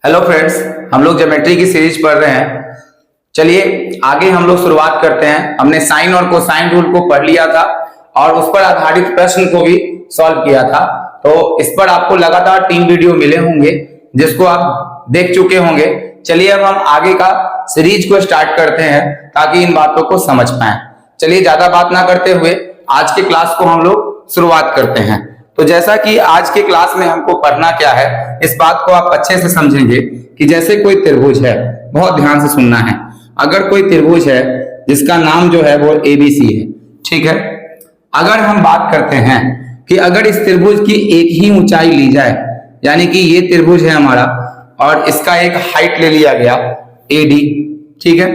Hello friends, हम लोग geometry की सीरीज पढ़ रहे हैं। चलिए आगे हम लोग शुरुआत करते हैं। हमने साइन और कोसाइन रूल को पढ़ लिया था और उस पर आधारित प्रश्न को भी सॉल्व किया था। तो इस पर आपको लगातार 3 वीडियो मिले होंगे जिसको आप देख चुके होंगे। चलिए अब हम आगे का सीरीज को स्टार्ट करते हैं ताकि इन बातों को समझ पाए। चलिए ज्यादा बात ना करते हुए आज के क्लास को हम लोग शुरुआत करते हैं। तो जैसा कि आज के क्लास में हमको पढ़ना क्या है, इस बात को आप अच्छे से समझेंगे कि जैसे कोई त्रिभुज है, बहुत ध्यान से सुनना है। अगर कोई त्रिभुज है जिसका नाम जो है वो ABC है, ठीक है। अगर हम बात करते हैं कि अगर इस त्रिभुज की एक ही ऊंचाई ली जाए, यानी कि ये त्रिभुज है हमारा और इसका एक हाइट ले लिया गया AD, ठीक है।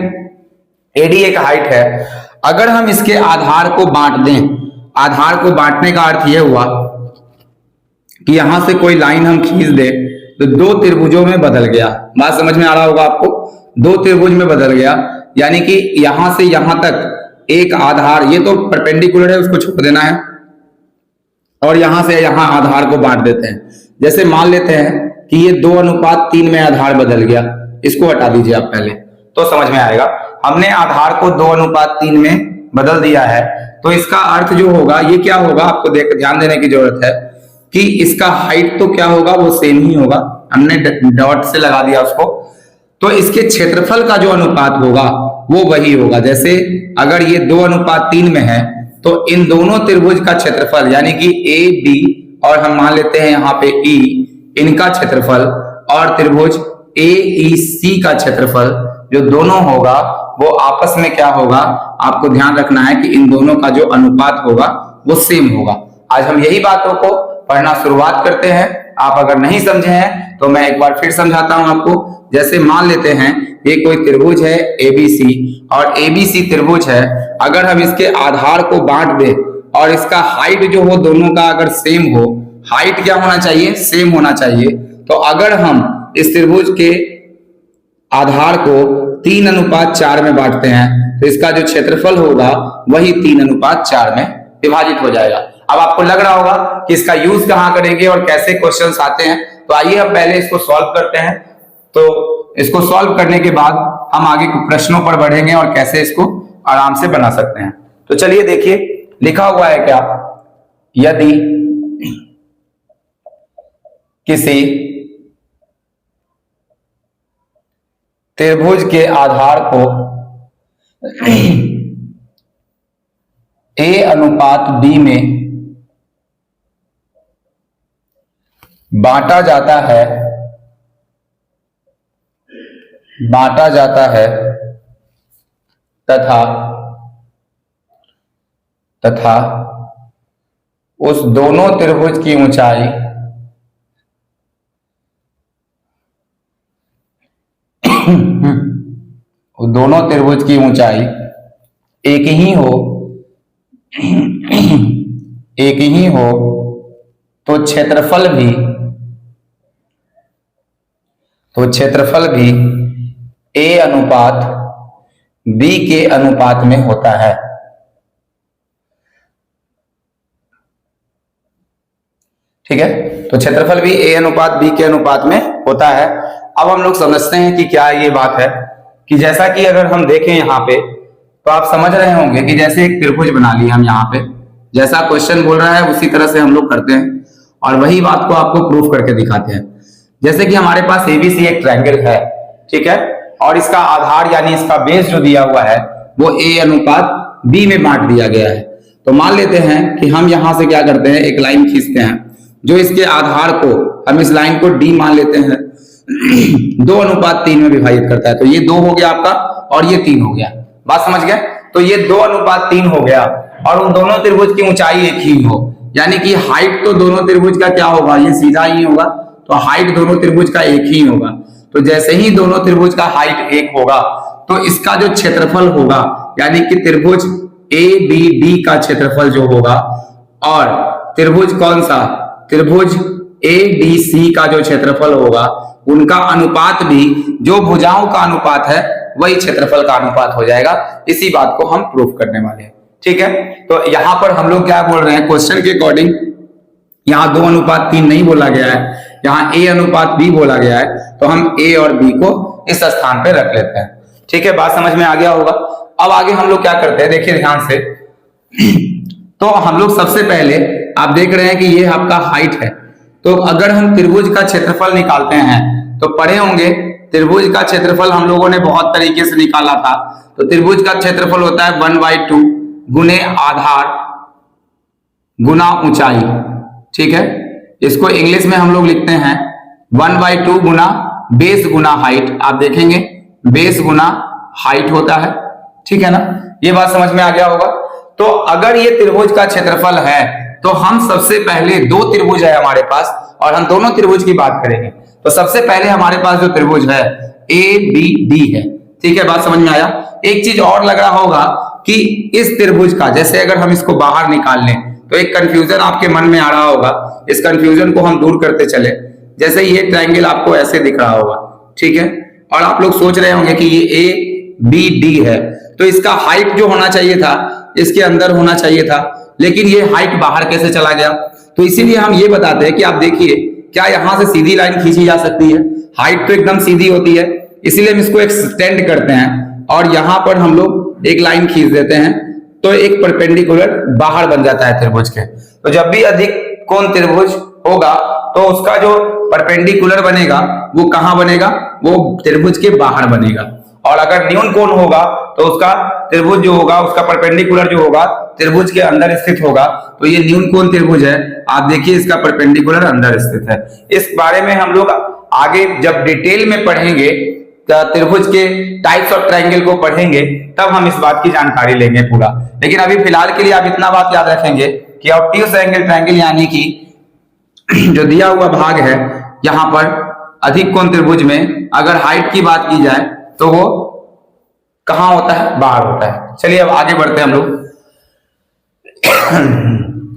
AD एक हाइट है। अगर हम इसके आधार को बांट दें, आधार को बांटने का अर्थ यह हुआ कि यहां से कोई लाइन हम खींच दे तो 2 त्रिभुजों में बदल गया। बात समझ में आ रहा होगा आपको, 2 त्रिभुज में बदल गया, यानी कि यहां से यहां तक एक आधार, ये तो परपेंडिकुलर है उसको छोड़ देना है, और यहां से यहां आधार को बांट देते हैं। जैसे मान लेते हैं कि ये 2:3 में आधार बदल गया, इसको हटा दीजिए आप पहले तो समझ में आएगा। हमने आधार को 2:3 में बदल दिया है, तो इसका अर्थ जो होगा ये क्या होगा, आपको ध्यान देने की जरूरत है कि इसका हाइट तो क्या होगा, वो सेम ही होगा। हमने डॉट से लगा दिया उसको, तो इसके क्षेत्रफल का जो अनुपात होगा वो वही होगा। जैसे अगर ये 2:3 में है तो इन दोनों त्रिभुज का क्षेत्रफल, यानी कि AB और हम मान लेते हैं यहाँ पे E, इनका क्षेत्रफल और त्रिभुज AEC का क्षेत्रफल जो दोनों होगा वो आपस में क्या होगा, आपको ध्यान रखना है कि इन दोनों का जो अनुपात होगा वो सेम होगा। आज हम यही बातों को पढ़ना शुरुआत करते हैं। आप अगर नहीं समझे हैं तो मैं एक बार फिर समझाता हूं आपको। जैसे मान लेते हैं ये कोई त्रिभुज है ABC और ABC त्रिभुज है। अगर हम इसके आधार को बांट दें और इसका हाइट जो हो दोनों का अगर सेम हो, हाइट क्या होना चाहिए, सेम होना चाहिए। तो अगर हम इस त्रिभुज के आधार को 3:4 में बांटते हैं तो इसका जो क्षेत्रफल होगा वही 3:4 में विभाजित हो जाएगा। अब आपको लग रहा होगा कि इसका यूज कहां करेंगे और कैसे क्वेश्चंस आते हैं, तो आइए हम पहले इसको सॉल्व करते हैं। तो इसको सॉल्व करने के बाद हम आगे प्रश्नों पर बढ़ेंगे और कैसे इसको आराम से बना सकते हैं। तो चलिए देखिए लिखा हुआ है क्या, यदि किसी त्रिभुज के आधार को A/B में बांटा जाता है तथा उस दोनों त्रिभुज की ऊंचाई एक ही हो तो क्षेत्रफल भी A/B के अनुपात में होता है। ठीक है, तो क्षेत्रफल भी A/B के अनुपात में होता है। अब हम लोग समझते हैं कि क्या ये बात है कि जैसा कि अगर हम देखें यहाँ पे तो आप समझ रहे होंगे कि जैसे एक त्रिभुज बना ली हम यहाँ पे, जैसा क्वेश्चन बोल रहा है उसी तरह से हम लोग करते हैं और वही बात को आपको प्रूफ करके दिखाते हैं। जैसे कि हमारे पास ABC एक ट्रायंगल है, ठीक है, और इसका आधार यानी इसका बेस जो दिया हुआ है वो A/B में बांट दिया गया है। तो मान लेते हैं कि हम यहां से क्या करते हैं, एक लाइन खींचते हैं जो इसके आधार को, हम इस लाइन को D मान लेते हैं, 2:3 में विभाजित करता है। तो ये 2 हो गया आपका और ये 3 हो गया। बात समझ गए? तो ये 2:3 हो गया और उन दोनों त्रिभुज की ऊंचाई एक ही हो, यानी कि हाइट तो दोनों त्रिभुज का क्या होगा, ये सीधा ही होगा, तो हाइट दोनों त्रिभुज का एक ही होगा। तो जैसे ही दोनों त्रिभुज का हाइट एक होगा तो इसका जो क्षेत्रफल होगा, यानी कि त्रिभुज ABD का क्षेत्रफल जो होगा और त्रिभुज कौन सा, त्रिभुज ADC का जो क्षेत्रफल होगा, उनका अनुपात भी जो भुजाओं का अनुपात है वही क्षेत्रफल का अनुपात हो जाएगा। इसी बात को हम प्रूफ करने वाले हैं। ठीक है, तो यहां पर हम लोग क्या बोल रहे हैं, क्वेश्चन के अकॉर्डिंग यहाँ 2:3 नहीं बोला गया है, यहाँ A अनुपात B बोला गया है, तो हम A और B को इस स्थान पे रख लेते हैं। ठीक है, बात समझ में आ गया होगा। अब आगे हम लोग क्या करते हैं, देखिए ध्यान से। तो हम लोग सबसे पहले आप देख रहे हैं कि ये आपका हाइट है, तो अगर हम त्रिभुज का क्षेत्रफल निकालते हैं तो पढ़े होंगे त्रिभुज का क्षेत्रफल हम लोगों ने बहुत तरीके से निकाला था। तो त्रिभुज का क्षेत्रफल होता है 1/2 गुने आधार गुना ऊंचाई। ठीक है, इसको इंग्लिश में हम लोग लिखते हैं 1/2 गुना बेस गुना हाइट। आप देखेंगे बेस गुना हाइट होता है। ठीक है ना, ये बात समझ में आ गया होगा। तो अगर ये त्रिभुज का क्षेत्रफल है तो हम सबसे पहले दो त्रिभुज है हमारे पास और हम दोनों त्रिभुज की बात करेंगे। तो सबसे पहले हमारे पास जो त्रिभुज है ABD है। ठीक है, बात समझ में आया। एक चीज और लग रहा होगा कि इस त्रिभुज का, जैसे अगर हम इसको बाहर निकाल लें तो एक कंफ्यूजन आपके मन में आ रहा होगा, इस कंफ्यूजन को हम दूर करते चले। जैसे ये ट्रायंगल आपको ऐसे दिख रहा होगा, ठीक है, और आप लोग सोच रहे होंगे कि ये ABD है, तो इसका हाइट जो होना चाहिए था इसके अंदर होना चाहिए था, लेकिन ये हाइट बाहर कैसे चला गया। तो इसीलिए हम ये बताते हैं कि आप देखिए क्या यहां से सीधी लाइन खींची जा सकती है। हाइट तो एकदम सीधी होती है, इसीलिए हम इसको एक्सटेंड करते हैं और यहां पर हम लोग एक लाइन खींच देते हैं, तो एक परपेंडिकुलर बाहर बन जाता है त्रिभुज के। तो जब भी अधिक कोण त्रिभुज होगा तो उसका जो परपेंडिकुलर बनेगा वो कहां बनेगा, वो त्रिभुज के बाहर बनेगा। और अगर न्यून कोण होगा तो उसका त्रिभुज जो होगा उसका परपेंडिकुलर जो होगा त्रिभुज के अंदर स्थित होगा। तो ये न्यून कोण त्रिभुज है, आप देखिए इसका परपेंडिकुलर अंदर स्थित है। इस बारे में हम लोग आगे जब डिटेल में पढ़ेंगे, त्रिभुज के टाइप्स ऑफ ट्रायंगल को पढ़ेंगे, तब हम इस बात की जानकारी लेंगे पूरा। लेकिन अभी फिलहाल के लिए आप इतना बात याद रखेंगे कि ऑब्ट्यूज एंगल ट्रायंगल यानी कि जो दिया हुआ भाग है यहां पर अधिक कोण त्रिभुज में अगर हाइट की बात की जाए तो वो कहां होता है, बाहर होता है। चलिए अब आगे बढ़ते हैं हम लोग।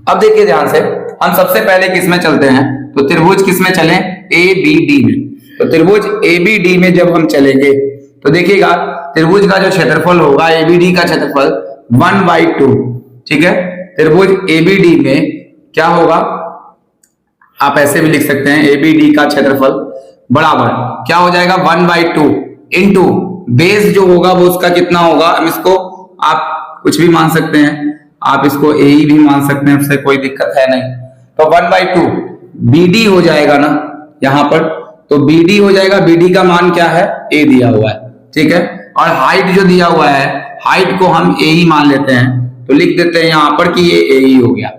अब देखिए ध्यान से, हम सबसे पहले किस में चलते हैं, तो त्रिभुज किस में चलें, ABD में। तो त्रिभुज ABD में जब हम चलेंगे तो देखिएगा त्रिभुज का जो क्षेत्रफल होगा ABD का क्षेत्रफल 1/2। ठीक है, त्रिभुज ABD में क्या होगा, आप ऐसे भी लिख सकते हैं ABD का क्षेत्रफल बराबर क्या हो जाएगा 1/2 इंटू बेस जो होगा वो उसका कितना होगा, हम इसको आप कुछ भी मान सकते हैं, आप इसको AE भी मान सकते हैं, उससे कोई दिक्कत है नहीं। तो 1/2 BD हो जाएगा ना यहां पर, तो BD हो जाएगा। BD का मान क्या है, A दिया हुआ है। ठीक है, और हाइट जो दिया हुआ है हाइट को हम AE मान लेते हैं, तो लिख देते हैं यहां पर कि ये AE हो गया।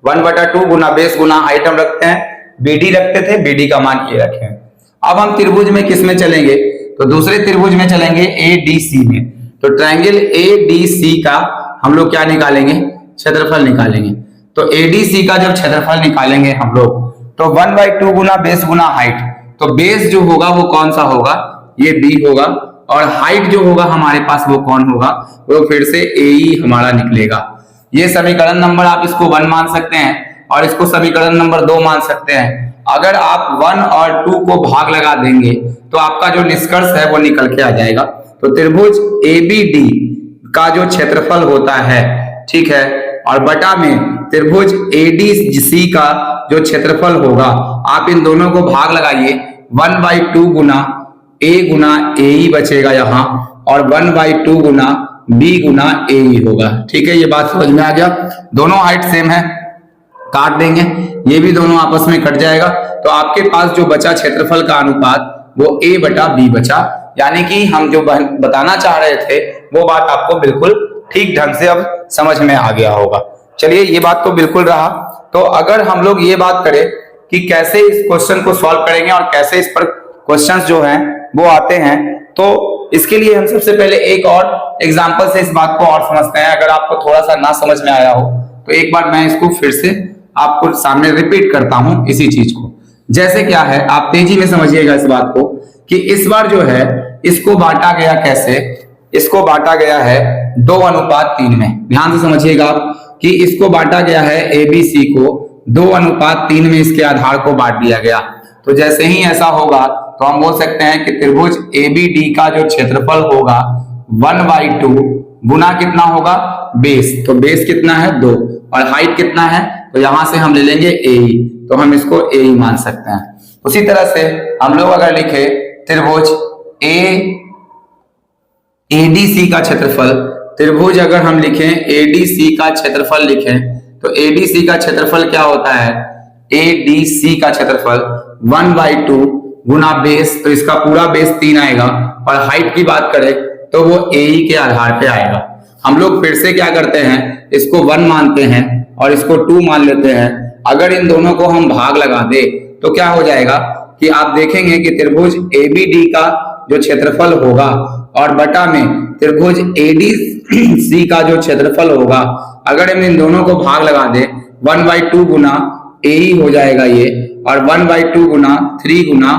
1/2 गुना बेस गुना हाइट हम रखते हैं, BD रखते थे, BD का मान ये रखे। अब हम त्रिभुज में किस में चलेंगे, तो दूसरे त्रिभुज में चलेंगे ADC में। तो ट्रायंगल ADC का हम लोग क्या निकालेंगे, क्षेत्रफल निकालेंगे। तो ADC का जब क्षेत्रफल निकालेंगे हम लोग तो 1/2 गुना बेस गुना हाइट, तो बेस जो होगा वो कौन सा होगा, ये B होगा, और हाइट जो होगा हमारे पास वो कौन होगा, वो फिर से AE हमारा निकलेगा। ये समीकरण नंबर आप इसको 1 मान सकते हैं और इसको समीकरण नंबर 2 मान सकते हैं। अगर आप 1 और 2 को भाग लगा देंगे तो आपका जो निष्कर्ष है वो निकल के आ जाएगा। तो त्रिभुज ABD का जो क्षेत्रफल होता है, ठीक है, और बटा में त्रिभुज ADC का जो क्षेत्रफल होगा, आप इन दोनों को भाग लगाइए, 1/2 गुना A गुना AE बचेगा यहाँ, और 1/2 गुना B गुना AE होगा। ठीक है, ये बात समझ में आ गया। दोनों हाइट सेम है, काट देंगे, ये भी दोनों आपस में कट जाएगा, तो आपके पास जो बचा क्षेत्रफल का अनुपात वो A/B बचा। यानी कि हम जो बताना चाह रहे थे वो बात आपको बिल्कुल ठीक ढंग से अब समझ में आ गया होगा। चलिए, ये बात तो बिल्कुल रहा। तो अगर हम लोग ये बात करें कि कैसे इस क्वेश्चन को सॉल्व करेंगे और कैसे इस पर क्वेश्चंस जो हैं वो आते हैं, तो इसके लिए हम सबसे पहले एक और एग्जांपल से इस बात को और समझते हैं। अगर आपको थोड़ा सा ना समझ में आया हो तो एक बार मैं इसको फिर से आपको सामने रिपीट करता हूं इसी चीज को। जैसे क्या है, आप तेजी में समझिएगा इस बात को कि इस बार जो है इसको बांटा गया कैसे, इसको बांटा गया है 2:3 में। ध्यान से समझिएगा आप कि इसको बांटा गया है ABC को 2:3 में, इसके आधार को बांट दिया गया। तो जैसे ही ऐसा होगा तो हम बोल सकते हैं कि त्रिभुज ABD का जो क्षेत्रफल होगा 1/2 गुना कितना होगा, बेस। तो बेस कितना है 2 और हाइट कितना है, तो यहां से हम ले लेंगे AE, तो हम इसको AE मान सकते हैं। उसी तरह से हम लोग अगर लिखे त्रिभुज एडीसी का क्षेत्रफल, त्रिभुज अगर हम लिखें एडीसी का क्षेत्रफल लिखें तो एडीसी का क्षेत्रफल क्या होता है, एडीसी का क्षेत्रफल 1/2 गुना बेस, तो इसका पूरा बेस 3 आएगा, और हाइट की बात करें तो वो एई के आधार पे आएगा। हम लोग फिर से क्या करते हैं, इसको 1 मानते हैं और इसको 2 मान लेते हैं। अगर इन दोनों को हम भाग लगा दे तो क्या हो जाएगा कि आप देखेंगे कि त्रिभुज एबीडी का जो क्षेत्रफल होगा और बटा में त्रिभुज एडीसी का जो क्षेत्रफल होगा, अगर हम इन दोनों को भाग लगा दे 1/2 गुना एई हो जाएगा ये, और 1/2 गुना 3 गुना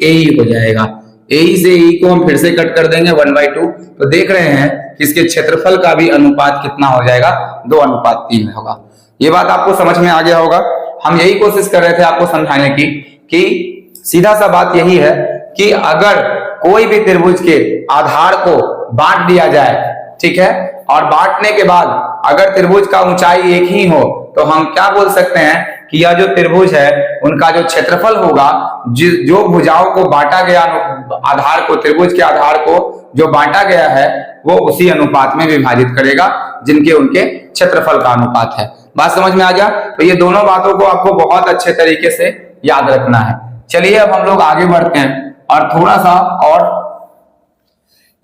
एई हो जाएगा। एई से ई को हम फिर से कट कर देंगे 1/2, तो देख रहे हैं कि इसके क्षेत्रफल का भी अनुपात कितना हो जाएगा, 2:3 होगा। ये बात आपको समझ में आ गया होगा। हम यही कोशिश कर रहे थे आपको समझाने की कि सीधा सा बात यही है कि अगर कोई भी त्रिभुज के आधार को बांट दिया जाए, ठीक है, और बांटने के बाद अगर त्रिभुज का ऊंचाई एक ही हो तो हम क्या बोल सकते हैं कि यह जो त्रिभुज है उनका जो क्षेत्रफल होगा, जो भुजाओं को बांटा गया आधार को, त्रिभुज के आधार को जो बांटा गया है वो उसी अनुपात में विभाजित करेगा जिनके उनके क्षेत्रफल का अनुपात है। बात समझ में आ गया? तो ये दोनों बातों को आपको बहुत अच्छे तरीके से याद रखना है। चलिए अब हम लोग आगे बढ़ते हैं और थोड़ा सा और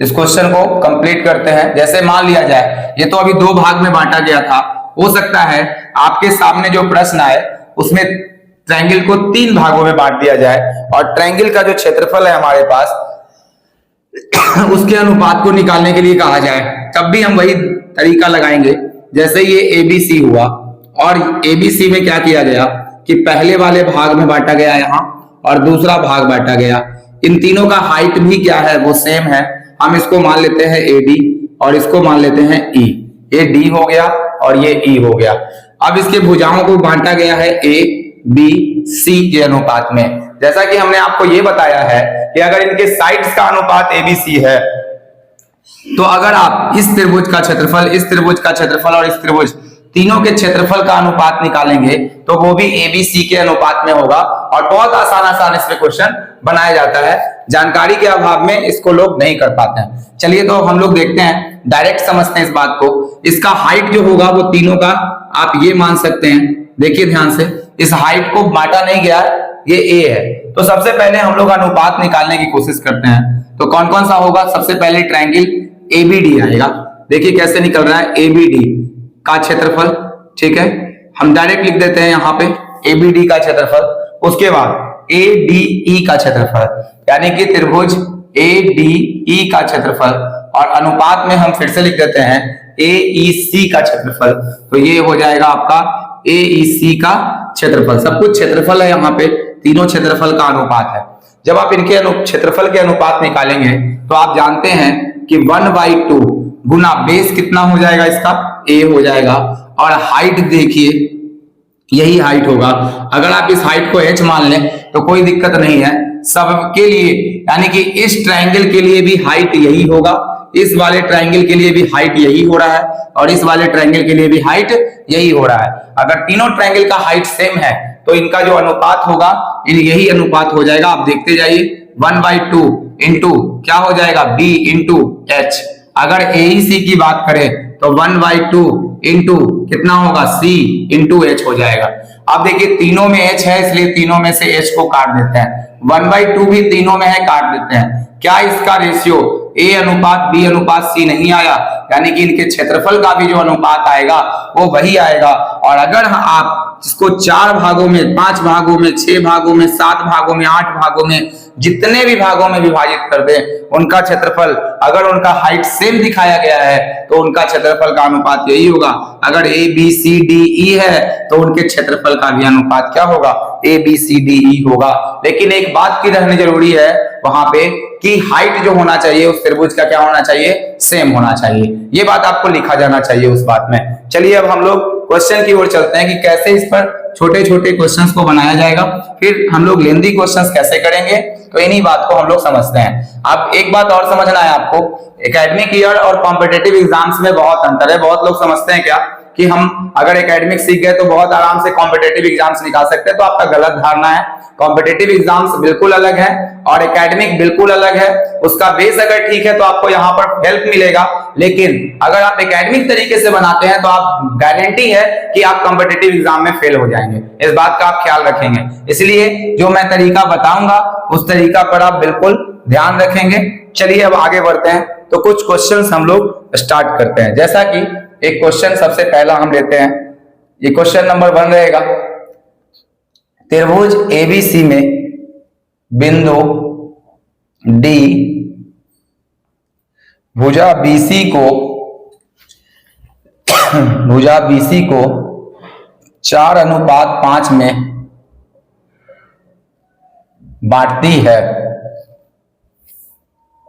इस क्वेश्चन को कंप्लीट करते हैं। जैसे मान लिया जाए ये तो अभी 2 भाग में बांटा गया था, हो सकता है आपके सामने जो प्रश्न आए उसमें ट्रायंगल को 3 भागों में बांट दिया जाए और ट्रायंगल का जो क्षेत्रफल है हमारे पास उसके अनुपात को निकालने के लिए कहा जाए, तब भी हम वही तरीका लगाएंगे। जैसे ये एबीसी हुआ और एबीसी में क्या किया गया कि पहले वाले भाग में बांटा गया यहाँ और दूसरा भाग बांटा गया। इन तीनों का हाइट भी क्या है, वो सेम है। हम इसको मान लेते हैं एडी और इसको मान लेते हैं ई। ये डी हो गया और ये ई हो गया। अब इसके भुजाओं को बांटा गया है ए बी सी के अनुपात में। जैसा कि हमने आपको ये बताया है कि अगर इनके साइड्स का अनुपात एबीसी है तो अगर आप इस त्रिभुज का क्षेत्रफल, इस त्रिभुज का क्षेत्रफल और इस त्रिभुज तीनों के क्षेत्रफल का अनुपात निकालेंगे तो वो भी एबीसी के अनुपात में होगा। और बहुत आसान इसमें क्वेश्चन बनाया जाता है, जानकारी के अभाव में इसको लोग नहीं कर पाते हैं। चलिए तो हम लोग देखते हैं, डायरेक्ट समझते हैं इस बात को। इसका हाइट जो होगा वो तीनों का आप ये मान सकते हैं, देखिए ध्यान से, इस हाइट को बांटा नहीं गया, ये ए है। तो सबसे पहले हम लोग अनुपात निकालने की कोशिश करते हैं। तो कौन कौन सा होगा, सबसे पहले ट्रायंगल एबीडी आएगा। देखिए कैसे निकल रहा है, एबीडी का क्षेत्रफल, ठीक है, हम डायरेक्ट लिख देते हैं यहाँ पे एबीडी का क्षेत्रफल। उसके बाद एडीई का क्षेत्रफल, यानी कि त्रिभुज एडीई का क्षेत्रफल, और अनुपात में हम फिर से लिख देते हैं एईसी का क्षेत्रफल। तो ये हो जाएगा आपका एईसी का क्षेत्रफल। सब कुछ क्षेत्रफल है यहाँ पे, तीनों क्षेत्रफल का अनुपात है। जब आप इनके क्षेत्रफल के अनुपात निकालेंगे तो आप जानते हैं कि 1/2 गुना बेस कितना हो जाएगा, इसका ए हो जाएगा, और हाइट देखिए यही हाइट होगा। अगर आप इस हाइट को h मान लें तो कोई दिक्कत नहीं है सबके लिए, यानी कि इस ट्रायंगल के लिए भी हाइट यही होगा, इस वाले ट्रायंगल के लिए भी हाइट यही हो रहा है, और इस वाले ट्रायंगल के लिए भी हाइट यही हो रहा है। अगर तीनों ट्रायंगल का हाइट सेम है तो इनका जो अनुपात होगा यही अनुपात हो जाएगा। आप देखते जाइए, 1/2 इंटू क्या हो जाएगा, b इंटू एच। अगर एईसी की बात करें तो 1/2 इंटू कितना होगा, c इंटू एच हो जाएगा। अब देखिए तीनों में h है इसलिए तीनों में से h को काट देते हैं, 1/2 भी तीनों में है, काट देते हैं। क्या इसका रेशियो a अनुपात b अनुपात c नहीं आया, यानी कि इनके क्षेत्रफल का भी जो अनुपात आएगा वो वही आएगा। और अगर आप इसको 4 भागों में, 5 भागों में, 6 भागों में, 7 भागों में, 8 भागों में, जितने भी भागों में विभाजित कर दें, उनका क्षेत्रफल अगर उनका हाइट सेम दिखाया गया है तो उनका क्षेत्रफल का अनुपात यही होगा। अगर A B C D E है तो उनके क्षेत्रफल का भी अनुपात क्या होगा, A B C D E होगा। लेकिन एक बात की रहनी जरूरी है वहां पे कि हाइट जो होना चाहिए उस त्रिभुज का क्या होना चाहिए, सेम होना चाहिए। ये बात आपको लिखा जाना चाहिए उस बात में। चलिए अब हम लोग क्वेश्चन की ओर चलते हैं कि कैसे इस पर छोटे छोटे क्वेश्चंस को बनाया जाएगा, फिर हम लोग लेंथी क्वेश्चंस कैसे करेंगे, तो इन्हीं बात को हम लोग समझते हैं। अब एक बात और समझना है आपको, एकेडमिक ईयर और कॉम्पिटिटिव एग्जाम्स में बहुत अंतर है। बहुत लोग समझते हैं क्या कि हम अगर एकेडमिक सीख गए तो बहुत आराम से कॉम्पिटेटिव एग्जाम्स निकाल सकते हैं, तो आपका गलत धारणा है। कॉम्पिटेटिव एग्जाम्स बिल्कुल अलग है और एकेडमिक बिल्कुल अलग है। उसका बेस अगर ठीक है तो आपको यहाँ पर हेल्प मिलेगा, लेकिन अगर आप एकेडमिक तरीके से बनाते हैं तो आप गारंटी है कि आप कॉम्पिटेटिव एग्जाम में फेल हो जाएंगे। इस बात का आप ख्याल रखेंगे, इसलिए जो मैं तरीका बताऊंगा उस तरीका पर आप बिल्कुल ध्यान रखेंगे। चलिए अब आगे बढ़ते हैं, तो कुछ क्वेश्चंस हम लोग स्टार्ट करते हैं। जैसा कि एक क्वेश्चन सबसे पहला हम लेते हैं, ये क्वेश्चन नंबर 1 रहेगा। त्रिभुज एबीसी में बिंदु डी भुजा बीसी को 4:5 में बांटती है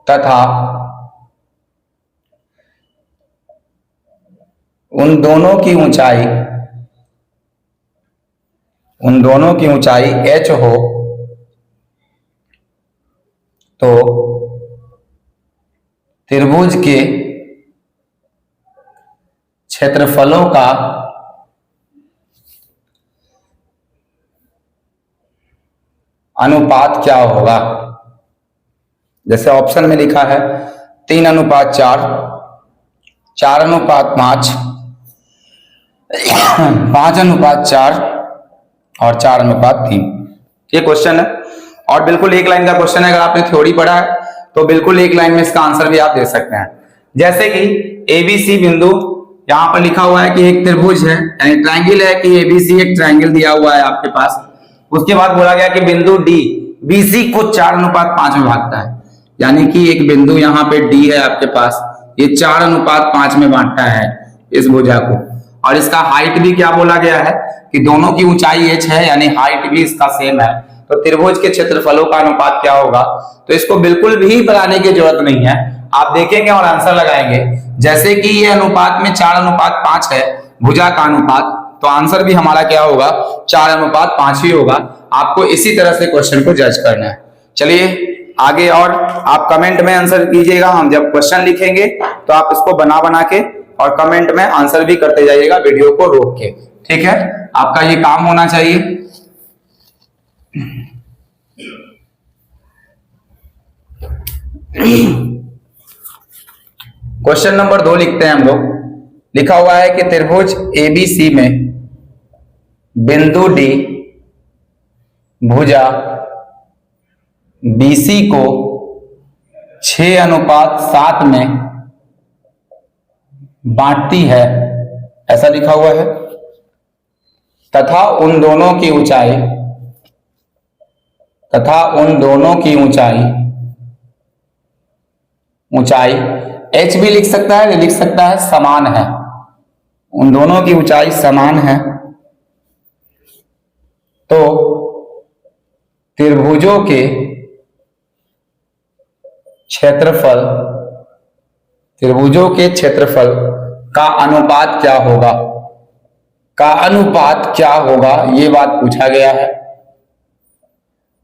तथा उन दोनों की ऊंचाई h हो, तो त्रिभुज के क्षेत्रफलों का अनुपात क्या होगा। जैसे ऑप्शन में लिखा है 3:4, 4:5, 5:4 और 4:3। ये क्वेश्चन है और बिल्कुल एक लाइन का क्वेश्चन है। अगर आपने थ्योरी पढ़ा है तो बिल्कुल एक लाइन में इसका आंसर भी आप दे सकते हैं। जैसे कि एबीसी बिंदु यहां पर लिखा हुआ है कि एक त्रिभुज है, यानी ट्रायंगल है कि एबीसी एक ट्रायंगल दिया हुआ है आपके पास। उसके बाद बोला गया कि बिंदु डी बीसी को 4:5 में बांटता है, यानी कि एक बिंदु यहाँ पे डी है आपके पास, ये 4:5 में बांटता है इस भुजा को। और इसका हाइट भी क्या बोला गया है कि दोनों की ऊंचाई h है, यानी हाइट भी इसका सेम है। तो त्रिभुज के क्षेत्रफलों का अनुपात क्या होगा, तो इसको बिल्कुल भी बनाने की जरूरत नहीं है, आप देखेंगे और आंसर लगाएंगे। जैसे कि ये अनुपात में 4:5 है भुजा का अनुपात, तो आंसर भी हमारा क्या होगा 4:5 ही होगा। आपको इसी तरह से क्वेश्चन को जज करना है। चलिए आगे, और आप कमेंट में आंसर कीजिएगा। हम जब क्वेश्चन लिखेंगे तो आप इसको बना के और कमेंट में आंसर भी करते जाइएगा वीडियो को रोक के, ठीक है। आपका ये काम होना चाहिए। क्वेश्चन नंबर 2 लिखते हैं हम लोग। लिखा हुआ है कि त्रिभुज एबीसी में बिंदु डी भुजा बीसी को 6:7 में बांटती है, ऐसा लिखा हुआ है, तथा उन दोनों की ऊंचाई h भी लिख सकता है, लिख सकता है समान है, उन दोनों की ऊंचाई समान है। तो त्रिभुजों के क्षेत्रफल का अनुपात क्या होगा, ये बात पूछा गया है।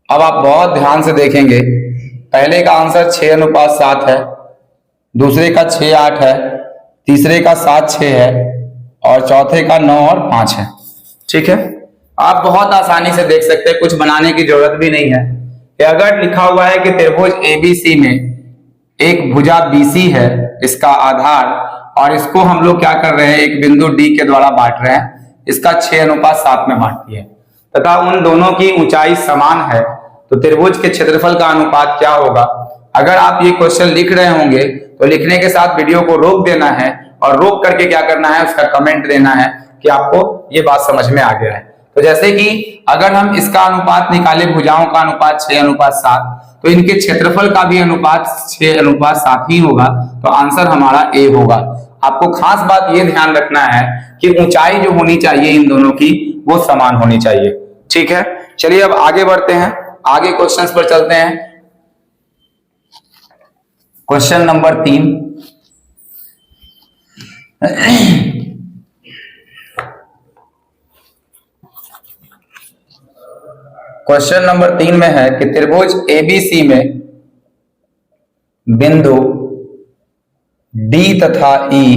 अब आप बहुत ध्यान से देखेंगे, पहले का आंसर 6:7 है, दूसरे का 6:8 है, तीसरे का 7:6 है और चौथे का 9 और 5 है, ठीक है। आप बहुत आसानी से देख सकते हैं, कुछ बनाने की जरूरत भी नहीं है। कि अगर लिखा हुआ है कि त्रिभुज एबीसी में एक भुजा बीसी है, इसका आधार, और इसको हम लोग क्या कर रहे हैं, एक बिंदु डी के द्वारा बांट रहे हैं, इसका 6:7 में बांटती है, तथा उन दोनों की ऊंचाई समान है, तो त्रिभुज के क्षेत्रफल का अनुपात क्या होगा। अगर आप ये क्वेश्चन लिख रहे होंगे तो लिखने के साथ वीडियो को रोक देना है और रोक करके क्या करना है, उसका कमेंट देना है कि आपको ये बात समझ में आ गया है। तो जैसे कि अगर हम इसका अनुपात निकाले, भुजाओं का अनुपात 6:7, तो इनके क्षेत्रफल का भी अनुपात 6:7 ही होगा, तो आंसर हमारा ए होगा। आपको खास बात ये ध्यान रखना है कि ऊंचाई जो होनी चाहिए इन दोनों की वो समान होनी चाहिए, ठीक है। चलिए अब आगे बढ़ते हैं, आगे क्वेश्चंस पर चलते हैं। Question number 3। क्वेश्चन नंबर 3 में है कि त्रिभुज एबीसी में बिंदु डी तथा ई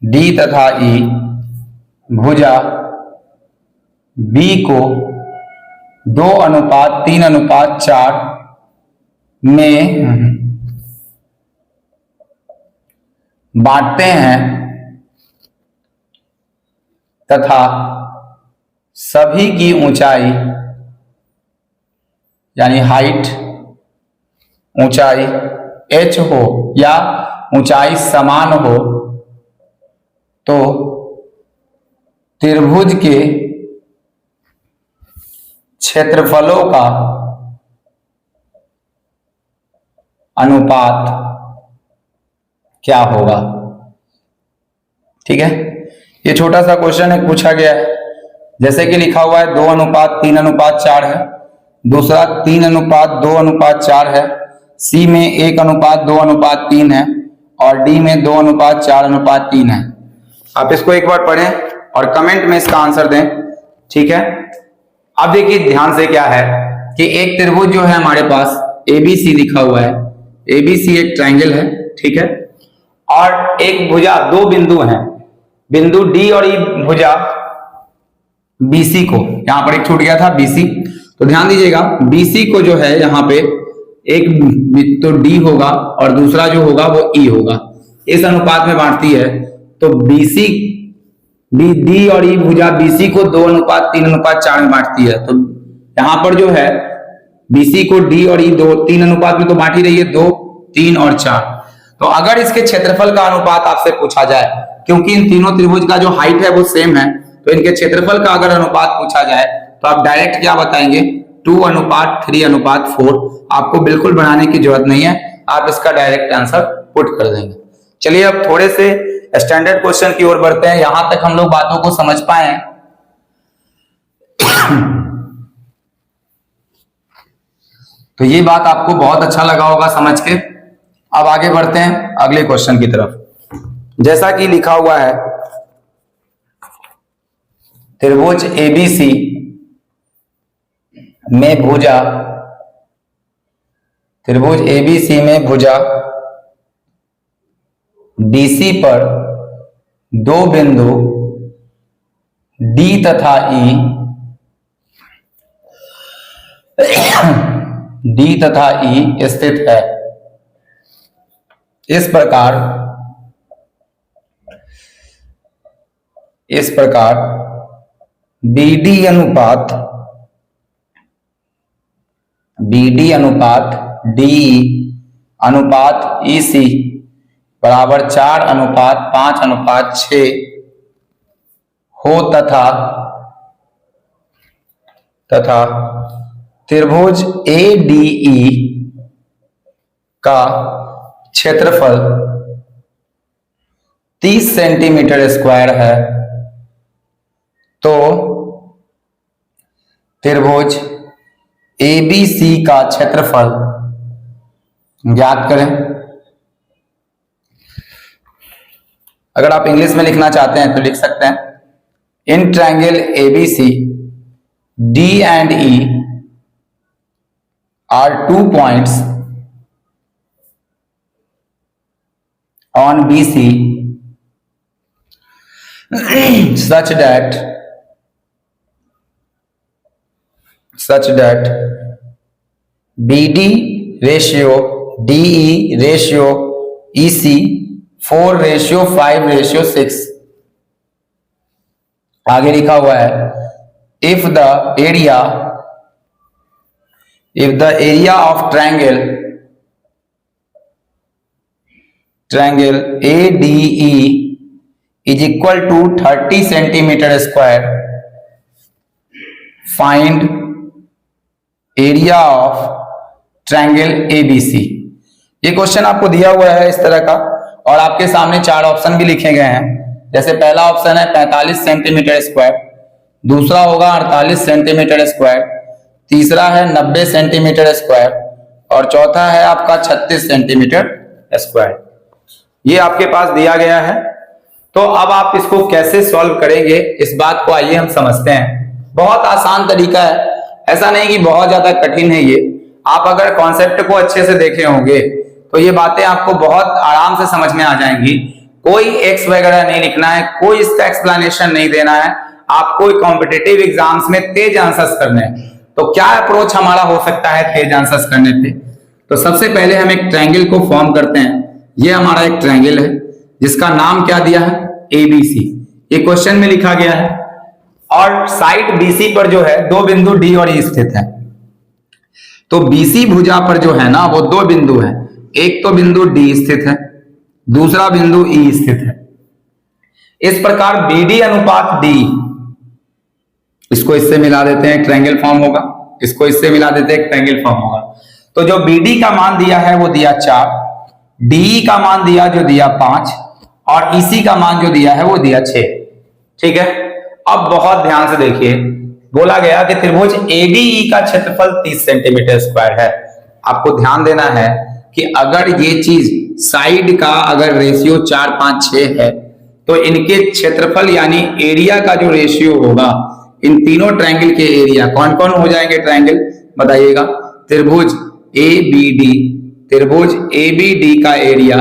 डी तथा ई भुजा बी को 2:3:4 में बांटते हैं तथा सभी की ऊंचाई यानी हाइट ऊंचाई h हो या ऊंचाई समान हो तो त्रिभुज के क्षेत्रफलों का अनुपात क्या होगा। ठीक है, ये छोटा सा क्वेश्चन है, पूछा गया है। जैसे कि लिखा हुआ है 2:3:4 है, दूसरा 3:2:4 है, सी में 1:2:3 है और डी में 2:4:3 है। आप इसको एक बार पढ़ें और कमेंट में इसका आंसर दें। ठीक है, अब देखिए ध्यान से क्या है कि एक त्रिभुज जो है हमारे पास एबीसी लिखा हुआ है, एबीसी एक ट्रायंगल है। ठीक है, और एक भुजा, दो बिंदु हैं, बिंदु डी और ई भुजा बीसी को, यहां पर एक छूट गया था बीसी, तो ध्यान दीजिएगा बीसी को जो है यहाँ पे एक तो डी होगा और दूसरा जो होगा वो ई होगा, इस अनुपात में बांटती है। तो बीसी डी और ई भुजा बीसी को 2:3:4 में बांटती है। तो यहां पर जो है बीसी को डी और ई 3 अनुपात में तो बांट ही रही है, 2, 3 और 4। तो अगर इसके क्षेत्रफल का अनुपात आपसे पूछा जाए, क्योंकि इन तीनों त्रिभुज का जो हाइट है वो सेम है, तो इनके क्षेत्रफल का अगर अनुपात पूछा जाए तो आप डायरेक्ट क्या बताएंगे, 2:3:4। आपको बिल्कुल बनाने की जरूरत नहीं है, आप इसका डायरेक्ट आंसर पुट कर देंगे। चलिए अब थोड़े से स्टैंडर्ड क्वेश्चन की ओर बढ़ते हैं। यहां तक हम लोग बातों को समझ पाए हैं। तो ये बात आपको बहुत अच्छा लगा होगा समझ के। अब आगे बढ़ते हैं अगले क्वेश्चन की तरफ। जैसा कि लिखा हुआ है त्रिभुज एबीसी में भुजा, त्रिभुज एबीसी में भुजा बीसी पर दो बिंदु डी तथा ई, डी तथा ई स्थित है। इस प्रकार बीडी अनुपात डी अनुपात ईसी बराबर 4:5:6 हो तथा त्रिभुज एडीई का क्षेत्रफल 30 सेंटीमीटर स्क्वायर है, तो त्रिभुज एबीसी का क्षेत्रफल ज्ञात करें। अगर आप इंग्लिश में लिखना चाहते हैं तो लिख सकते हैं, in triangle ABC D and E are 2 points on BC such that BD ratio DE ratio EC 4:5:6। आगे लिखा हुआ है if the area of triangle ADE is equal to 30 centimeter square, find area of triangle ABC। ये question आपको दिया हुआ है इस तरह का, और आपके सामने 4 ऑप्शन भी लिखे गए हैं। जैसे पहला ऑप्शन है 45 सेंटीमीटर स्क्वायर, दूसरा होगा 48 सेंटीमीटर स्क्वायर, तीसरा है 90 सेंटीमीटर स्क्वायर और चौथा है आपका 36 सेंटीमीटर स्क्वायर। ये आपके पास दिया गया है। तो अब आप इसको कैसे सॉल्व करेंगे, इस बात को आइए हम समझते हैं। बहुत आसान तरीका है, ऐसा नहीं कि बहुत ज्यादा कठिन है ये। आप अगर कॉन्सेप्ट को अच्छे से देखे होंगे तो ये बातें आपको बहुत आराम से समझ में आ जाएंगी। कोई एक्स वगैरह नहीं लिखना है, कोई इसका एक्सप्लेनेशन नहीं देना है। आपको कॉम्पिटिटिव एग्जाम्स में तेज आंसर्स करने हैं। तो क्या अप्रोच हमारा हो सकता है तेज आंसर्स करने पे? तो सबसे पहले हम एक ट्रायंगल को फॉर्म करते हैं। ये हमारा एक ट्रायंगल है जिसका नाम क्या दिया है? एबीसी। ये क्वेश्चन में लिखा गया है और साइड बीसी पर जो है दो बिंदु डी और ई स्थित है। तो बीसी भुजा पर जो है ना वो दो बिंदु है, एक तो बिंदु डी स्थित है, दूसरा बिंदु ई स्थित है। इस प्रकार बीडी अनुपात डी, इसको इससे मिला देते हैं, ट्रायंगल फॉर्म होगा। इसको इससे मिला देते हैं, ट्रायंगल फॉर्म होगा। तो जो बीडी का मान दिया है वो दिया 4, डी का मान दिया जो दिया 5 और ईसी का मान जो दिया है वो दिया 6। ठीक है, अब बहुत ध्यान से देखिए, बोला गया कि त्रिभुज एडीई का क्षेत्रफल 30 सेंटीमीटर स्क्वायर है। आपको ध्यान देना है कि अगर ये चीज साइड का अगर रेशियो 4, 5, 6 है तो इनके क्षेत्रफल यानी एरिया का जो रेशियो होगा, इन तीनों ट्रायंगल के एरिया कौन कौन हो जाएंगे? ट्रायंगल बताइएगा। त्रिभुज एबीडी का एरिया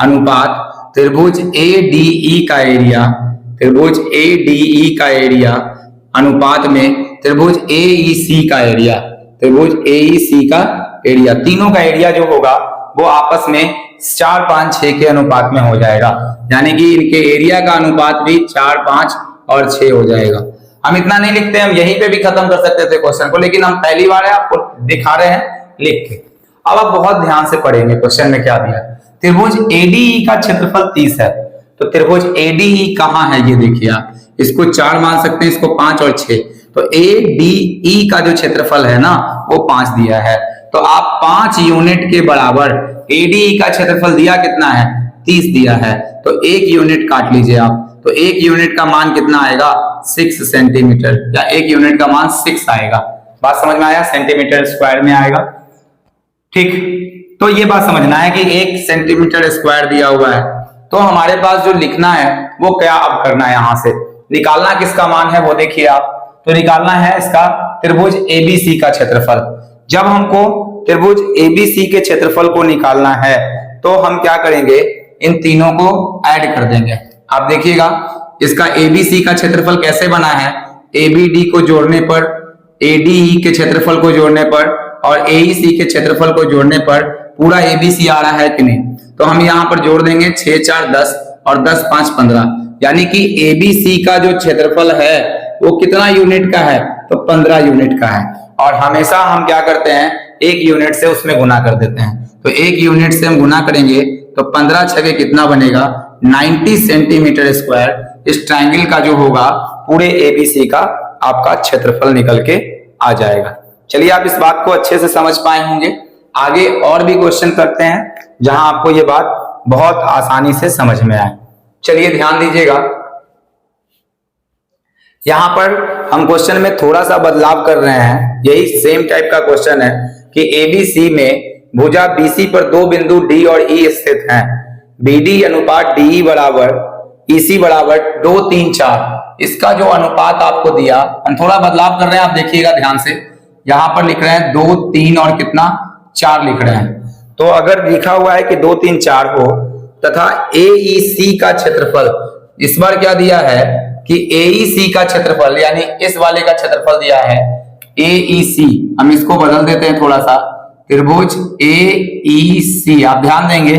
अनुपात त्रिभुज एडीई का एरिया, त्रिभुज एडीई का एरिया अनुपात में त्रिभुज एईसी का एरिया, त्रिभुज एईसी का एरिया, तीनों का एरिया जो होगा वो आपस में 4, 5, 6 के अनुपात में हो जाएगा। यानी कि इनके एरिया का अनुपात भी 4, 5 और 6 हो जाएगा। हम इतना नहीं लिखते, हम यहीं पे भी खत्म कर सकते थे क्वेश्चन को, लेकिन हम पहली बार है आपको दिखा रहे हैं लिख के। अब आप बहुत ध्यान से पढ़ेंगे क्वेश्चन में क्या दिया है। त्रिभुज एडीई का क्षेत्रफल 30 है, तो त्रिभुज एडीई कहाँ है ये देखिए आप। इसको 4 मान सकते हैं, इसको 5 और 6। तो एडीई का जो क्षेत्रफल है ना वो 5 दिया है। तो आप 5 यूनिट के बराबर, एडीई का क्षेत्रफल दिया कितना है? 30 दिया है। तो 1 यूनिट काट लीजिए आप, तो 1 यूनिट का मान कितना आएगा? 6 सेंटीमीटर, या 1 यूनिट का मान 6 आएगा। बात समझ में आया? सेंटीमीटर स्क्वायर में आएगा। ठीक, तो ये बात समझना है कि 1 सेंटीमीटर स्क्वायर दिया हुआ है। तो हमारे पास जो लिखना है वो क्या अब करना है, यहां से निकालना किसका मान है वो देखिए आप। तो निकालना है इसका त्रिभुज एबीसी का क्षेत्रफल। जब हमको त्रिभुज एबीसी के क्षेत्रफल को निकालना है तो हम क्या करेंगे? इन तीनों को ऐड कर देंगे। आप देखिएगा इसका एबीसी का क्षेत्रफल कैसे बना है? एबीडी को जोड़ने पर, एडीई के क्षेत्रफल को जोड़ने पर और एईसी के क्षेत्रफल को जोड़ने पर पूरा एबीसी आ रहा है कि नहीं? तो हम यहाँ पर जोड़ देंगे 6, 4, 10 और 10, 5, 15, यानी कि एबीसी का जो क्षेत्रफल है वो कितना यूनिट का है? तो 15 यूनिट का है। और हमेशा हम क्या करते हैं? 1 यूनिट से उसमें गुना कर देते हैं। तो 1 यूनिट से हम गुना करेंगे तो 15 छके कितना बनेगा? 90 सेंटीमीटर स्क्वायर इस ट्रायंगल का जो होगा पूरे एबीसी का आपका क्षेत्रफल निकल के आ जाएगा। चलिए आप इस बात को अच्छे से समझ पाए होंगे। आगे और भी क्वेश्चन करते हैं जहां आपको ये बात बहुत आसानी से समझ में आए। चलिए ध्यान दीजिएगा, यहां पर हम क्वेश्चन में थोड़ा सा बदलाव कर रहे हैं। यही सेम टाइप का क्वेश्चन है कि एबीसी में भुजा बीसी पर दो बिंदु डी और ई स्थित हैं। बीडी अनुपात डीई बराबर ईसी बराबर 2, 3, 4। इसका जो अनुपात आपको दिया, हम थोड़ा बदलाव कर रहे हैं, आप देखिएगा ध्यान से। यहां पर लिख रहे हैं 2, 3 और कितना 4 लिख रहे हैं। तो अगर लिखा हुआ है कि 2, 3, 4 हो तथा एईसी का क्षेत्रफल, इस बार क्या दिया है कि एईसी का क्षेत्रफल यानी इस वाले का क्षेत्रफल दिया है एईसी। हम इसको बदल देते हैं थोड़ा सा, त्रिभुज एईसी। आप ध्यान देंगे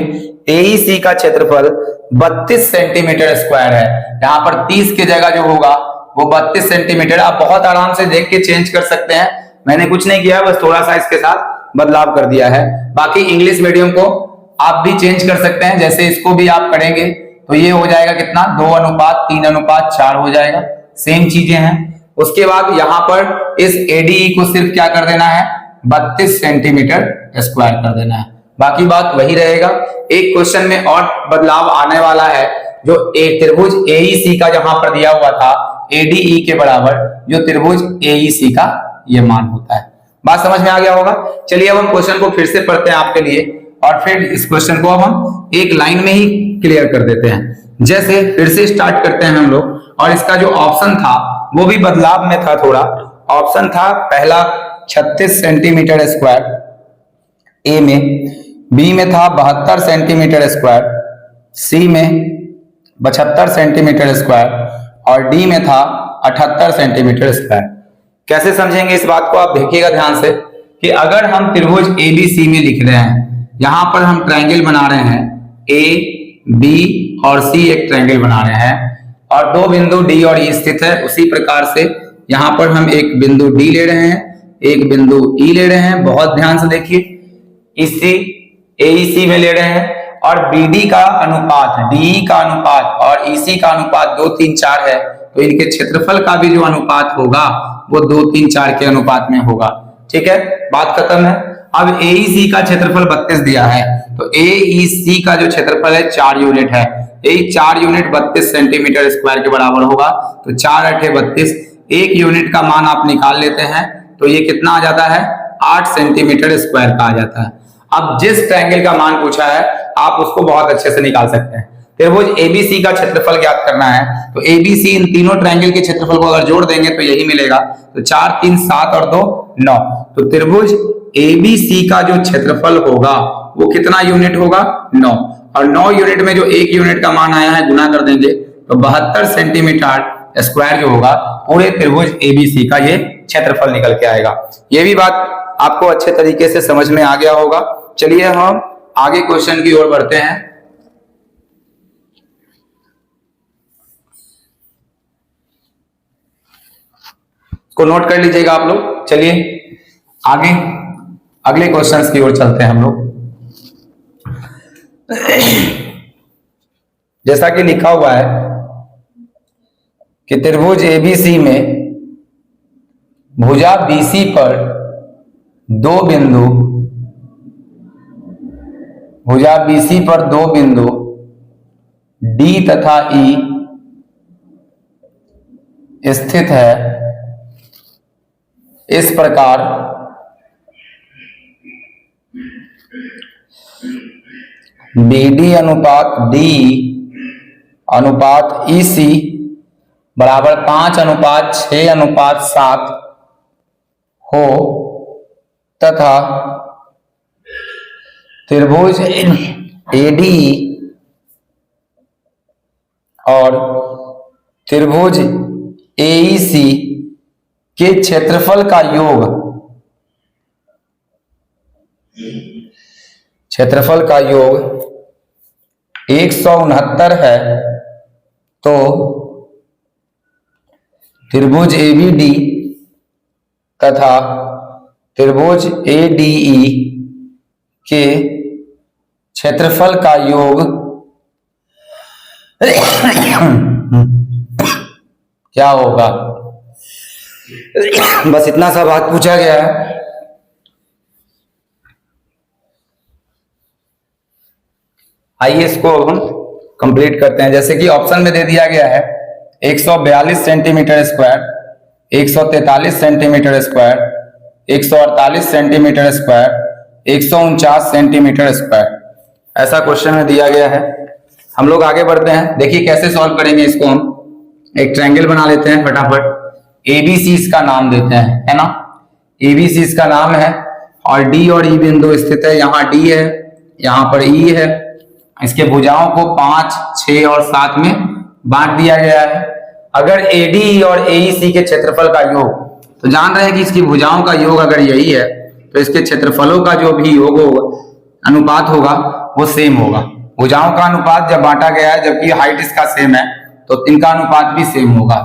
एईसी का क्षेत्रफल 32 सेंटीमीटर स्क्वायर है। यहाँ पर 30 की जगह जो होगा वो 32 सेंटीमीटर। आप बहुत आराम से देख के चेंज कर सकते हैं, मैंने कुछ नहीं किया, बस थोड़ा सा इसके साथ बदलाव कर दिया है। बाकी इंग्लिश मीडियम को आप भी चेंज कर सकते हैं, जैसे इसको भी आप करेंगे तो ये हो जाएगा कितना 2:3:4 हो जाएगा। सेम चीजें हैं। उसके बाद यहाँ पर इस एडीई को सिर्फ क्या कर देना है 32 सेंटीमीटर स्क्वायर कर देना है, बाकी बात वही रहेगा। एक क्वेश्चन में और बदलाव आने वाला है, जो त्रिभुज एईसी का जहां पर दिया हुआ था एडीई के बराबर, जो त्रिभुज एईसी का ये मान होता है। बात समझ में आ गया होगा। चलिए अब हम क्वेश्चन को फिर से पढ़ते हैं आपके लिए, और फिर इस क्वेश्चन को अब हम एक लाइन में ही क्लियर कर देते हैं। जैसे फिर से स्टार्ट करते हैं हम लोग, और इसका जो ऑप्शन था वो भी बदलाव में था थोड़ा। ऑप्शन था पहला 36 सेंटीमीटर स्क्वायर ए में, बी में था 72 सेंटीमीटर स्क्वायर, सी में 72 सेंटीमीटर स्क्वायर और डी में था 78 सेंटीमीटर स्क्वायर। कैसे समझेंगे इस बात को, आप देखिएगा ध्यान से कि अगर हम त्रिभुज ABC में लिख रहे हैं, यहां पर हम ट्रायंगल बना रहे हैं, A, B और C एक ट्रायंगल बना रहे हैं और दो बिंदु D और E स्थित है। उसी प्रकार से यहां पर हम एक बिंदु D ले रहे हैं, एक बिंदु E ले रहे हैं। बहुत ध्यान से देखिए, इसी AEC में ले रहे हैं और BD का अनुपात, DE का अनुपात और EC का अनुपात 2, 3, 4 है, तो इनके क्षेत्रफल का भी जो अनुपात होगा वो 2, 3, 4 के अनुपात में होगा। ठीक है, बात खत्म है। अब AEC का क्षेत्रफल 32 दिया है, तो AEC का जो क्षेत्रफल है 4 यूनिट है। यही 4 यूनिट 32 सेंटीमीटर स्क्वायर के बराबर होगा। तो 4 × 8 = 32। एक यूनिट का मान आप निकाल लेते हैं तो ये कितना आ जाता है, 8 सेंटीमीटर स्क्वायर का आ जाता है। अब जिस ट्रायंगल का मान पूछा है आप उसको बहुत अच्छे से निकाल सकते हैं। त्रिभुज ABC का क्षेत्रफल ज्ञात करना है, तो ABC इन तीनों ट्रायंगल के क्षेत्रफल को अगर जोड़ देंगे तो यही मिलेगा। तो 4, 3, 7 और 2, 9। तो त्रिभुज ABC का जो क्षेत्रफल होगा वो कितना यूनिट होगा, 9। और 9 यूनिट में जो एक यूनिट का मान आया है गुना कर देंगे तो 72 सेंटीमीटर स्क्वायर जो होगा पूरे त्रिभुज ABC का ये क्षेत्रफल निकल के आएगा। ये भी बात आपको अच्छे तरीके से समझ में आ गया होगा। चलिए हम आगे क्वेश्चन की ओर बढ़ते हैं। को नोट कर लीजिएगा आप लोग। चलिए आगे अगले क्वेश्चंस की ओर चलते हैं हम लोग। जैसा कि लिखा हुआ है कि त्रिभुज ABC में भुजा BC पर दो बिंदु, भुजा BC पर दो बिंदु D तथा E स्थित है। इस प्रकार BD अनुपात D अनुपात EC बराबर 5:6:7 हो तथा त्रिभुज ADE और त्रिभुज AEC के क्षेत्रफल का योग, क्षेत्रफल का योग 169 है, तो त्रिभुज ABD तथा त्रिभुज ADE के क्षेत्रफल का योग क्या होगा। बस इतना सा बात पूछा गया है। आइए इसको अब हम कंप्लीट करते हैं। जैसे कि ऑप्शन में दे दिया गया है 142 centimetre square, 143 centimetre square, 148 centimetre square, 149 centimetre square, ऐसा क्वेश्चन में दिया गया है। हम लोग आगे बढ़ते हैं। देखिए कैसे सॉल्व करेंगे इसको। हम एक ट्रायंगल बना लेते हैं फटाफट। ABC इसका नाम देते हैं, है ना। ABC इसका नाम है और D और E बिंदु स्थित है। यहाँ D है, यहाँ पर E है। इसके भुजाओं को 5, 6 और 7 में बांट दिया गया है। अगर ADE और AEC के क्षेत्रफल का योग, तो जान रहे हैं कि इसकी भुजाओं का योग अगर यही है तो इसके क्षेत्रफलों का जो भी योग होगा, अनुपात होगा, वो सेम होगा। भुजाओं का अनुपात जब बांटा गया है, जबकि हाइट इसका सेम है, तो इनका अनुपात भी सेम होगा।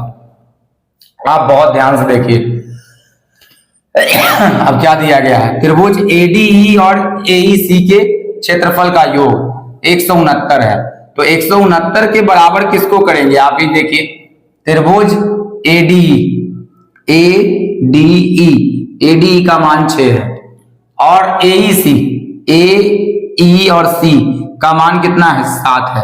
आप बहुत ध्यान से देखिए। अब क्या दिया गया है, त्रिभुज ADE और AEC के क्षेत्रफल का योग 169 है, तो 169 के बराबर किसको करेंगे आप ही देखिए। त्रिभुज ADE, ADE का मान 6 है और AEC, AE और C का मान कितना है, 7 है।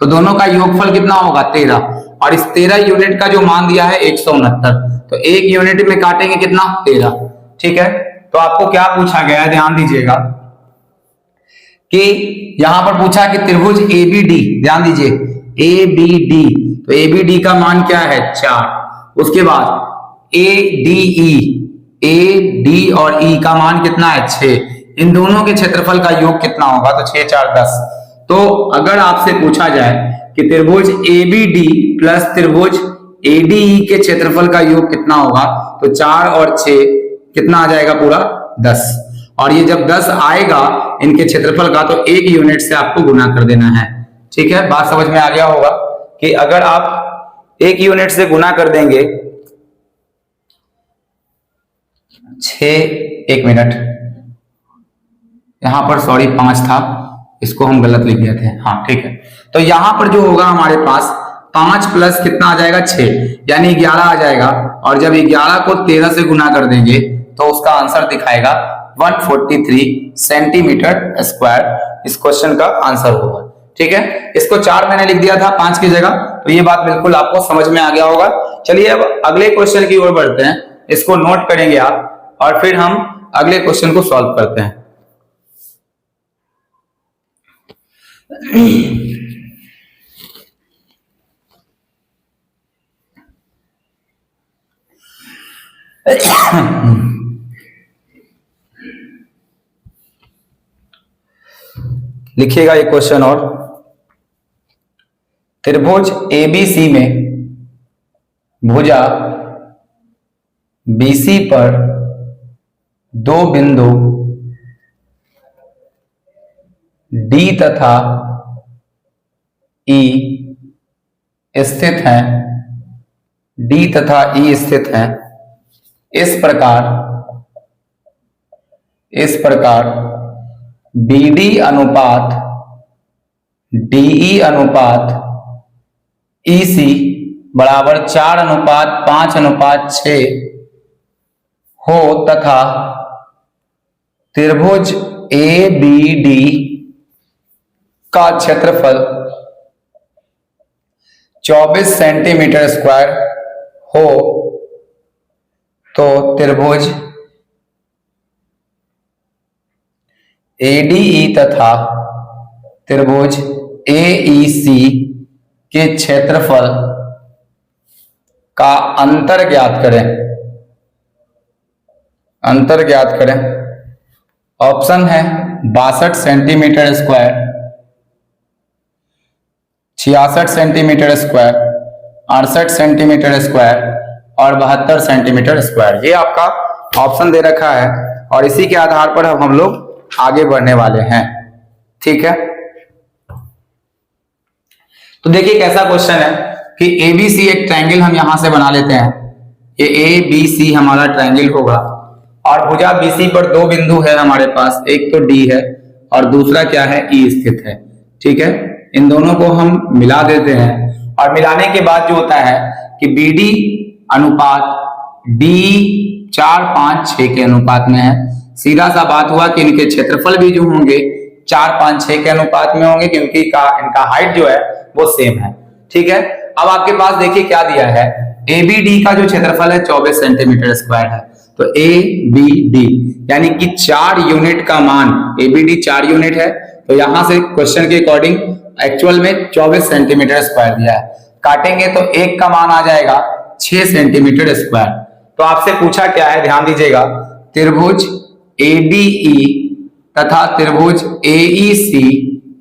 तो दोनों का योगफल कितना होगा, 13। और इस 13 यूनिट का जो मान दिया है 169, तो एक यूनिट में काटेंगे कितना, 13। ठीक है, तो आपको क्या पूछा गया है, ध्यान दीजिएगा कि यहां पर पूछा कि त्रिभुज ABD, ध्यान दीजिए ABD, तो ABD का मान क्या है, 4। उसके बाद ADE, AD और E का मान कितना है, 6। इन दोनों के क्षेत्रफल का योग कितना होगा, तो 6, 4, 10। तो अगर आपसे पूछा जाए कि त्रिभुज ABD प्लस त्रिभुज ADE के क्षेत्रफल का योग कितना होगा, तो 4 और 6 कितना आ जाएगा, पूरा 10। और ये जब 10 आएगा इनके क्षेत्रफल का, तो 1 यूनिट से आपको गुना कर देना है। ठीक है, बात समझ में आ गया होगा कि अगर आप 1 यूनिट से गुना कर देंगे 1 मिनट, यहां पर सॉरी 5 था, इसको हम गलत लिख दिए थे। हाँ ठीक है, तो यहां पर जो होगा हमारे पास 5 प्लस कितना आ जाएगा, 6, यानी 11 आ जाएगा। और जब 11 को 13 से गुना कर देंगे तो उसका आंसर दिखाएगा 143 सेंटीमीटर स्क्वायर। इस क्वेश्चन का आंसर होगा। ठीक है, इसको 4 मैंने लिख दिया था 5 की जगह, तो ये बात बिल्कुल आपको समझ में आ गया होगा। चलिए अब अगले क्वेश्चन की ओर बढ़ते हैं, इसको नोट करेंगे आप और फिर हम अगले क्वेश्चन को सॉल्व करते हैं। लिखिएगा ये क्वेश्चन और, त्रिभुज ABC में भुजा BC पर 2 बिंदु D तथा E स्थित हैं, D तथा E स्थित हैं। इस प्रकार BD अनुपात DE अनुपात EC बराबर 4:5:6 हो तथा त्रिभुज ABD का क्षेत्रफल 24 सेंटीमीटर स्क्वायर हो, तो त्रिभुज ADE तथा त्रिभुज AEC के क्षेत्रफल का अंतर ज्ञात करें। अंतर ज्ञात करें, ऑप्शन है 62 centimetre square, 66 centimetre square, 68 centimetre square और 72 सेंटीमीटर स्क्वायर। ये आपका ऑप्शन दे रखा है और इसी के आधार पर अब हम लोग आगे बढ़ने वाले हैं। ठीक है, तो देखिए कैसा क्वेश्चन है कि ABC एक ट्रायंगल हम यहां से बना लेते हैं। ये ABC हमारा ट्रायंगल होगा और भुजा BC पर 2 बिंदु है हमारे पास, एक तो D है और दूसरा क्या है, E स्थित है। ठीक है, इन दोनों को हम मिला देते हैं और मिलाने के बाद जो होता है कि BD अनुपात DE 4:5:6 के अनुपात में है। सीधा सा बात हुआ कि इनके क्षेत्रफल भी जो होंगे 4:5:6 के अनुपात में होंगे, क्योंकि इनका हाइट जो है वो सेम है। ठीक है, अब आपके पास देखिए क्या दिया है, ABD का जो क्षेत्रफल है 24 सेंटीमीटर स्क्वायर है, तो ABD यानी कि 4 यूनिट का मान, ABD 4 यूनिट है, तो यहां से क्वेश्चन के अकॉर्डिंग एक्चुअल में 24 सेंटीमीटर स्क्वायर दिया है। काटेंगे तो 1 का मान आ जाएगा 6 सेंटीमीटर स्क्वायर। तो आपसे पूछा क्या है, ध्यान दीजिएगा, त्रिभुज ADE तथा त्रिभुज AEC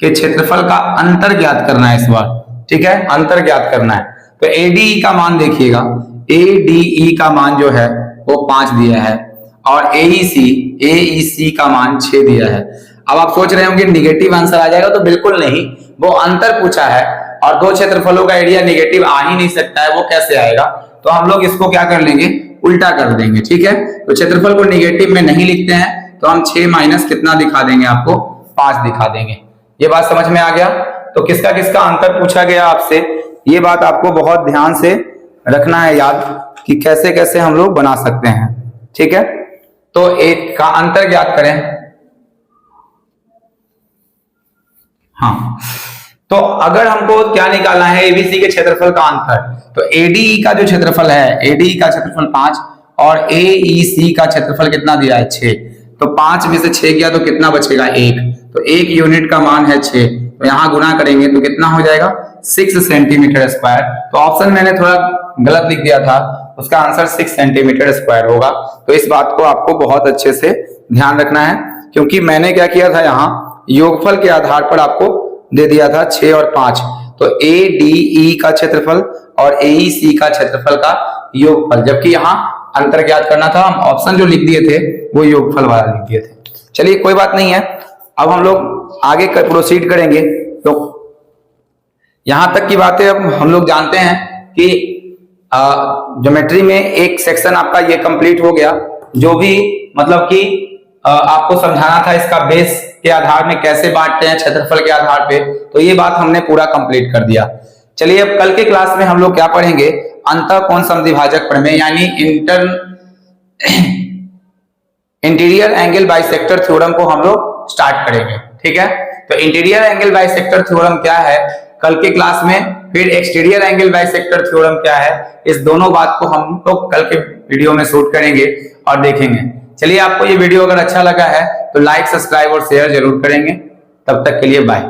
के क्षेत्रफल का अंतर ज्ञात करना है इस बार। ठीक है, अंतर ज्ञात करना है। तो ADE का मान देखिएगा, ADE का मान जो है वो 5 दिया है और AEC का मान 6 दिया है। अब आप सोच रहे होंगे निगेटिव आंसर आ जाएगा, तो बिल्कुल नहीं, वो अंतर पूछा है और 2 क्षेत्रफलों का एरिया निगेटिव आ ही नहीं सकता है, वो कैसे आएगा। तो हम लोग इसको क्या कर लेंगे, उल्टा कर देंगे। ठीक है, तो क्षेत्रफल को निगेटिव में नहीं लिखते हैं, तो हम 6 माइनस कितना दिखा देंगे, आपको 5 दिखा देंगे। ये बात समझ में आ गया। तो किसका किसका अंतर पूछा गया आपसे, ये बात आपको बहुत ध्यान से रखना है याद कि कैसे कैसे हम लोग बना सकते हैं। ठीक है, तो एक का अंतर ज्ञात करें। हाँ, तो अगर हमको क्या निकालना है, ABC के क्षेत्रफल का अंतर, तो ADE का जो क्षेत्रफल है, ADE का क्षेत्रफल 5 और AEC का क्षेत्रफल कितना दिया है, 6। तो 5 में से 6 गया तो कितना बचेगा, 1। तो 1 यूनिट का मान है 6, तो यहां गुना करेंगे तो कितना हो जाएगा, 6 सेंटीमीटर स्क्वायर। तो ऑप्शन मैंने थोड़ा गलत लिख दिया था, उसका आंसर 6 सेंटीमीटर स्क्वायर होगा। तो इस बात को आपको बहुत अच्छे से ध्यान रखना है, क्योंकि मैंने क्या किया था, यहाँ योगफल के आधार पर आपको दे दिया था 6 और 5, तो ADE का क्षेत्रफल और AEC का क्षेत्रफल का योगफल, जबकि यहाँ अंतर ज्ञात करना था, हम ऑप्शन जो लिख दिए थे वो योगफल वाला लिख दिए थे। चलिए कोई बात नहीं है, अब हम लोग आगे प्रोसीड करेंगे। तो यहां तक की बातें अब हम लोग जानते हैं कि ज्योमेट्री में एक सेक्शन आपका ये कंप्लीट हो गया, जो भी मतलब कि आपको समझाना था इसका बेस के आधार में कैसे बांटते हैं क्षेत्रफल के आधार पे, तो ये बात हमने पूरा कंप्लीट कर दिया। चलिए अब कल के क्लास में हम लोग क्या पढ़ेंगे, अंतःकोण समद्विभाजक प्रमेय यानी इंटीरियर एंगल बाइसेक्टर थ्योरम को हम लोग स्टार्ट करेंगे। ठीक है, तो इंटीरियर एंगल बाइसेक्टर थ्योरम क्या है कल के क्लास में, फिर एक्सटीरियर एंगल बाइसेक्टर थ्योरम क्या है, इस दोनों बात को हम लोग कल के वीडियो में शूट करेंगे और देखेंगे। चलिए आपको ये वीडियो अगर अच्छा लगा है तो लाइक, सब्सक्राइब और शेयर जरूर करेंगे। तब तक के लिए बाय।